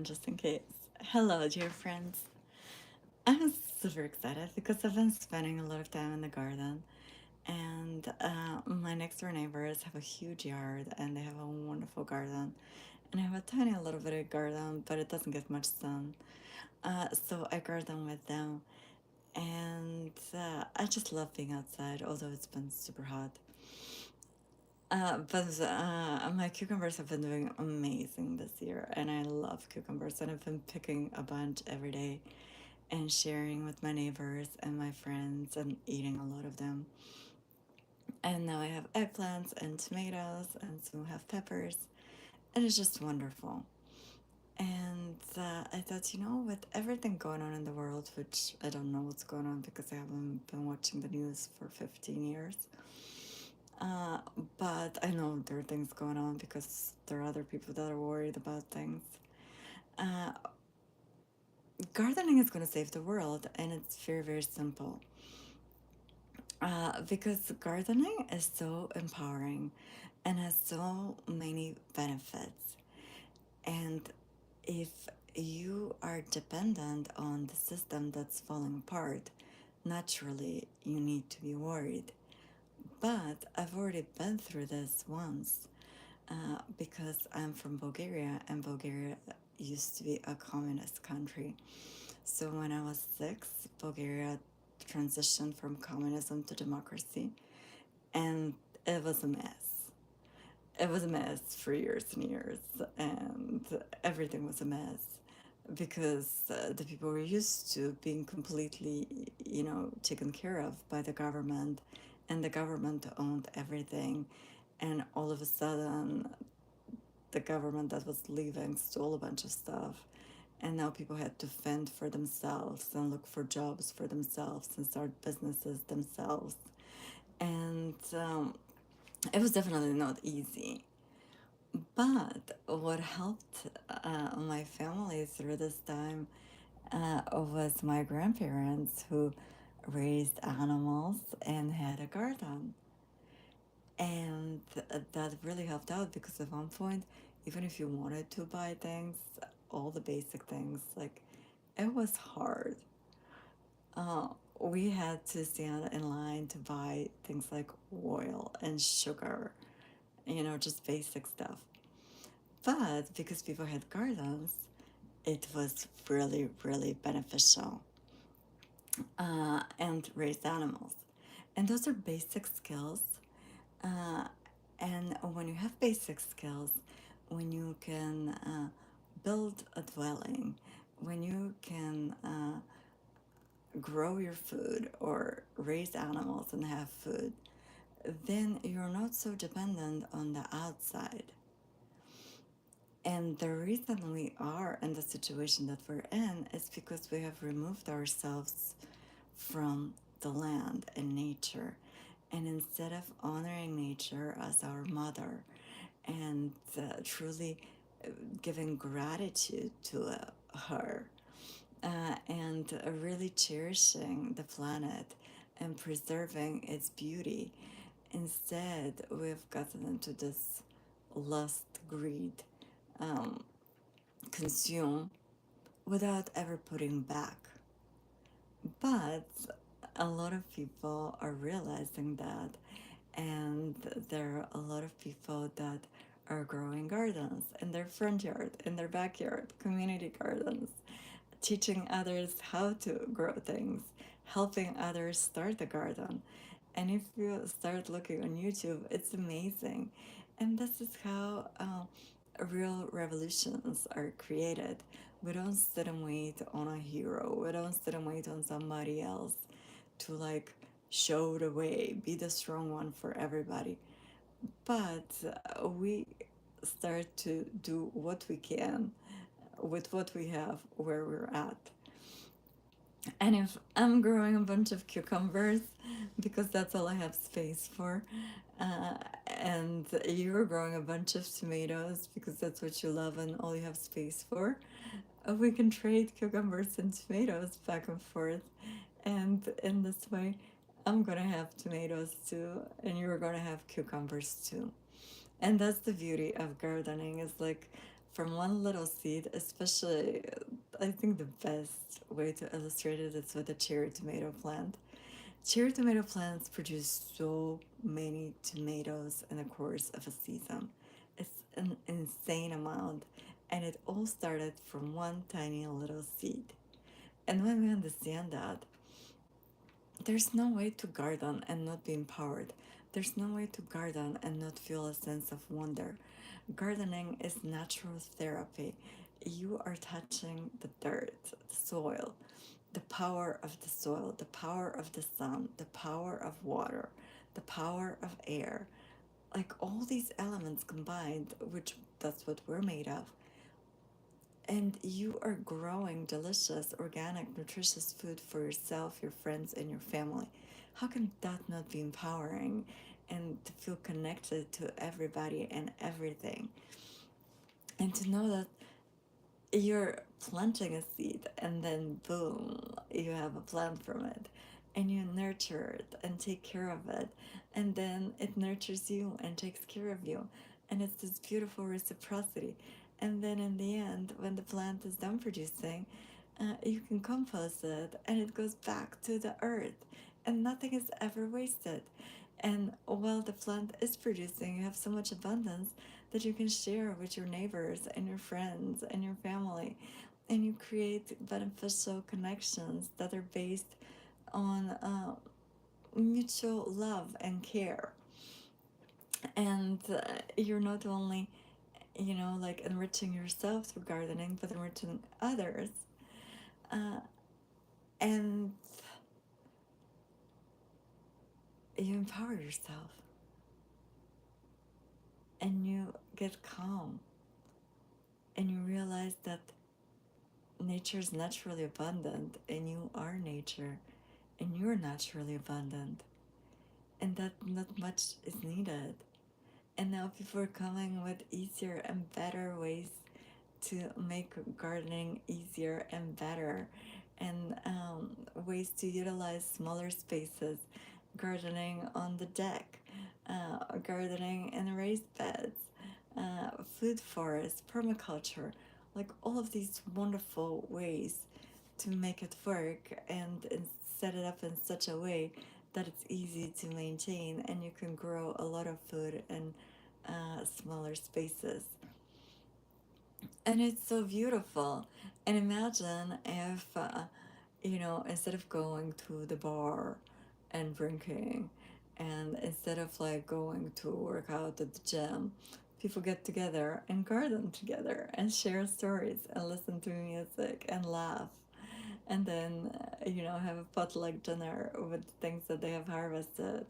just in case. Hello, dear friends. I'm super excited because I've been spending a lot of time in the garden, and my next door neighbors have a huge yard and they have a wonderful garden. And I have a tiny little bit of garden, but it doesn't get much sun. So I garden with them, and I just love being outside, although it's been super hot. But my cucumbers have been doing amazing this year, and I love cucumbers, and I've been picking a bunch every day and sharing with my neighbors and my friends and eating a lot of them. And now I have eggplants and tomatoes, and some have peppers, and it's just wonderful. And I thought, with everything going on in the world, which I don't know what's going on because I haven't been watching the news for 15 years. Uh, but I know there are things going on because there are other people that are worried about things. Uh, Gardening is going to save the world, and it's very, very simple. Because gardening is so empowering and has so many benefits. And if you are dependent on the system that's falling apart, naturally you need to be worried. But I've already been through this once because I'm from Bulgaria, and Bulgaria used to be a communist country. So when I was 6, Bulgaria transitioned from communism to democracy, and it was a mess. It was a mess for years and years, and everything was a mess because the people were used to being completely, taken care of by the government, and the government owned everything. And all of a sudden, the government that was leaving stole a bunch of stuff, and now people had to fend for themselves and look for jobs for themselves and start businesses themselves. And it was definitely not easy. But what helped my family through this time was my grandparents who raised animals and had a garden. And that really helped out because at one point, even if you wanted to buy things, all the basic things, like it was hard. Uh, we had to stand in line to buy things like oil and sugar, just basic stuff. But because people had gardens, it was really, really beneficial and raised animals. And those are basic skills. Uh, and when you have basic skills, when you can build a dwelling, when you can grow your food or raise animals and have food, then you're not so dependent on the outside. And the reason we are in the situation that we're in is because we have removed ourselves from the land and nature. And instead of honoring nature as our mother and truly giving gratitude to her and really cherishing the planet and preserving its beauty, instead we've gotten into this lust, greed, um, consume without ever putting back. But a lot of people are realizing that, and there are a lot of people that are growing gardens in their front yard, in their backyard, community gardens, teaching others how to grow things, helping others start a garden. And if you start looking on YouTube, it's amazing. And this is how real revolutions are created. We don't sit and wait on a hero. We don't sit and wait on somebody else to like show the way, be the strong one for everybody. But we start to do what we can with what we have where we're at. And if I'm growing a bunch of cucumbers because that's all I have space for, uh, and you're growing a bunch of tomatoes because that's what you love and all you have space for, we can trade cucumbers and tomatoes back and forth. And in this way, I'm gonna have tomatoes too, and you're gonna have cucumbers too. And that's the beauty of gardening, is like from one little seed, especially, I think the best way to illustrate it is with a cherry tomato plant. Cherry tomato plants produce so many tomatoes in the course of a season. It's an insane amount, and it all started from one tiny little seed. And when we understand that, there's no way to garden and not be empowered. There's no way to garden and not feel a sense of wonder. Gardening is natural therapy. You are touching the dirt, the soil, the power of the soil, the power of the sun, the power of water, the power of air. Like all these elements combined, which that's what we're made of, and you are growing delicious, organic, nutritious food for yourself, your friends, and your family. How can that not be empowering and to feel connected to everybody and everything? And to know that you're planting a seed and then boom, you have a plant from it. And you nurture it and take care of it. And then it nurtures you and takes care of you. And it's this beautiful reciprocity. And then in the end, when the plant is done producing, you can compost it and it goes back to the earth. And nothing is ever wasted. And while the plant is producing, you have so much abundance that you can share with your neighbors and your friends and your family. And you create beneficial connections that are based on mutual love and care. And you're not only, like enriching yourself through gardening, but enriching others. Uh, and you empower yourself and you get calm and you realize that nature is naturally abundant and you are nature and you're naturally abundant and that not much is needed. And now people are coming with easier and better ways to make gardening easier and better, and ways to utilize smaller spaces, gardening on the deck, gardening in raised beds, food forests, permaculture, like all of these wonderful ways to make it work and set it up in such a way that it's easy to maintain and you can grow a lot of food in smaller spaces. And it's so beautiful. And imagine if, instead of going to the bar and drinking, and instead of like going to work out at the gym, people get together and garden together and share stories and listen to music and laugh. And then, have a potluck dinner with things that they have harvested.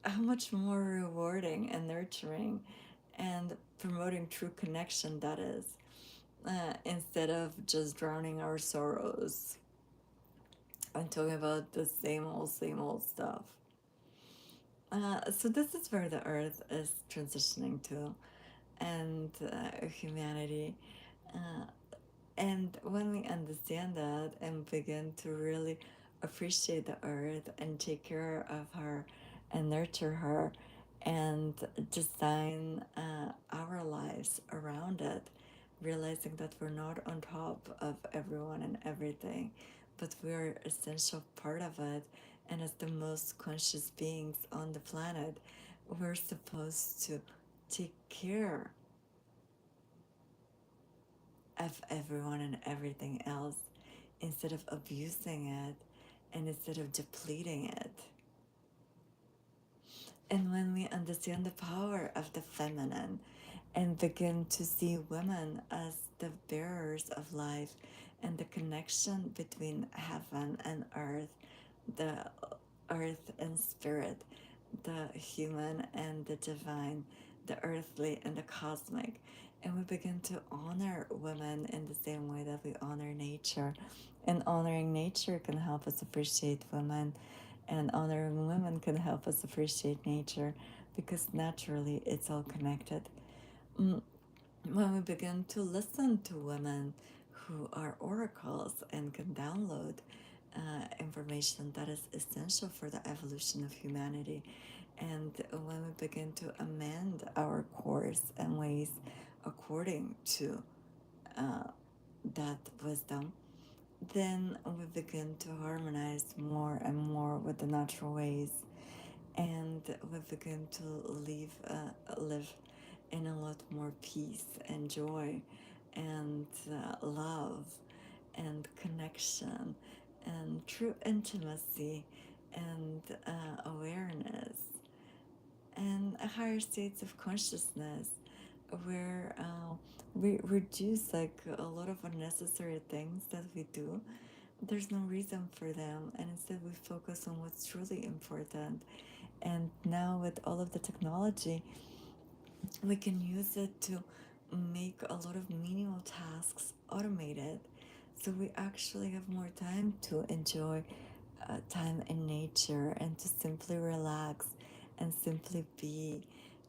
How much more rewarding and nurturing and promoting true connection that is, instead of just drowning our sorrows and talking about the same old stuff. So this is where the earth is transitioning to, and humanity. Uh, and when we understand that and begin to really appreciate the earth and take care of her and nurture her and design our lives around it, realizing that we're not on top of everyone and everything, but we're essential part of it. And as the most conscious beings on the planet, we're supposed to take care of everyone and everything else instead of abusing it and instead of depleting it. And when we understand the power of the feminine and begin to see women as the bearers of life and the connection between heaven and earth, the earth and spirit, the human and the divine, the earthly and the cosmic. And we begin to honor women in the same way that we honor nature. And honoring nature can help us appreciate women, and honoring women can help us appreciate nature because naturally it's all connected. Mm, when we begin to listen to women who are oracles and can download information that is essential for the evolution of humanity, and when we begin to amend our course and ways according to uh, that wisdom, then we begin to harmonize more and more with the natural ways, and we begin to live in a lot more peace and joy and love and connection and true intimacy and awareness and higher states of consciousness where we reduce like a lot of unnecessary things that we do. There's no reason for them, and instead we focus on what's truly important. And now with all of the technology, we can use it to make a lot of menial tasks automated, so we actually have more time to enjoy time in nature and to simply relax and simply be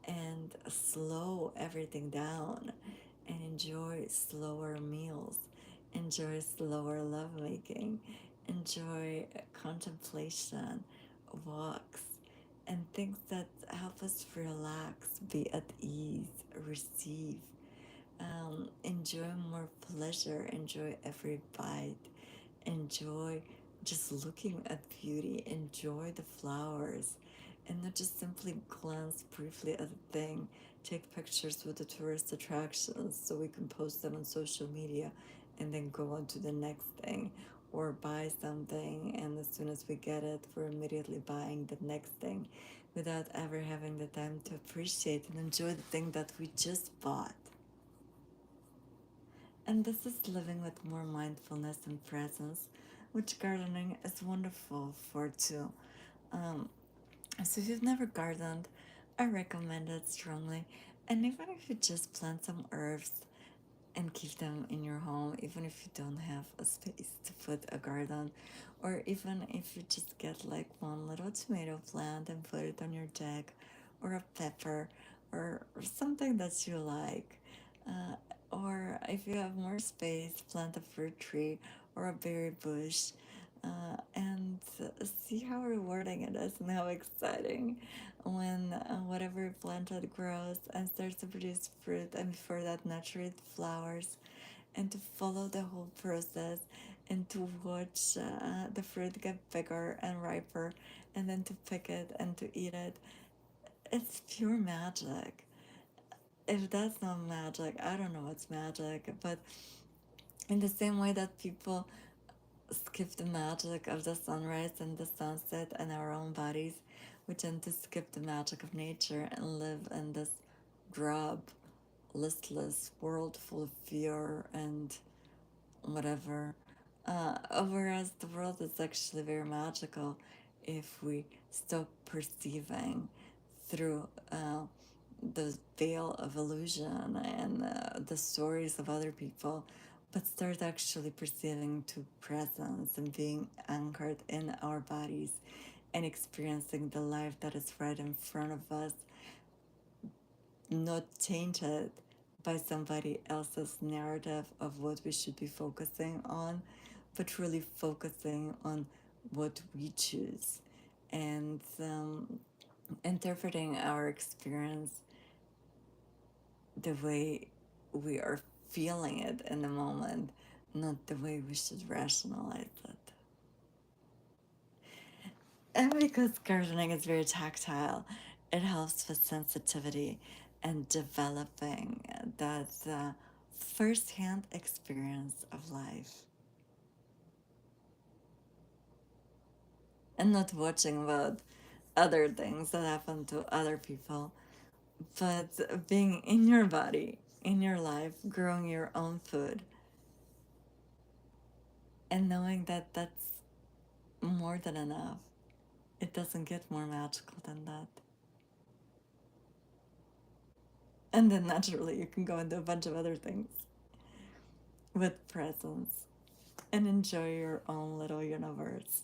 and slow everything down and enjoy slower meals, enjoy slower lovemaking, enjoy contemplation, walks, and things that help us relax, be at ease, receive, enjoy more pleasure, enjoy every bite, enjoy just looking at beauty, enjoy the flowers, and not just simply glance briefly at a thing, take pictures with the tourist attractions so we can post them on social media and then go on to the next thing, or buy something and as soon as we get it, we're immediately buying the next thing without ever having the time to appreciate and enjoy the thing that we just bought. And this is living with more mindfulness and presence, which gardening is wonderful for too. Um, so if you've never gardened, I recommend it strongly. And even if you just plant some herbs and keep them in your home, even if you don't have a space to put a garden, or even if you just get like one little tomato plant and put it on your deck, or a pepper, or something that you like. Uh, or if you have more space, plant a fruit tree or a berry bush, and see how rewarding it is and how exciting when whatever you planted grows and starts to produce fruit, and before that naturally it flowers, and to follow the whole process and to watch the fruit get bigger and riper and then to pick it and to eat it. It's pure magic. If that's not magic, I don't know what's magic. But in the same way that people skip the magic of the sunrise and the sunset and our own bodies, we tend to skip the magic of nature and live in this drab, listless world full of fear and whatever. Whereas the world is actually very magical if we stop perceiving through the veil of illusion and the stories of other people, but start actually perceiving to presence and being anchored in our bodies and experiencing the life that is right in front of us, not tainted by somebody else's narrative of what we should be focusing on, but really focusing on what we choose and interpreting our experience the way we are feeling it in the moment, not the way we should rationalize it. And because gardening is very tactile, it helps with sensitivity and developing that first-hand experience of life, and not watching about other things that happen to other people, but being in your body, in your life, growing your own food, and knowing that that's more than enough. It doesn't get more magical than that. And then naturally, you can go into a bunch of other things with presence and enjoy your own little universe.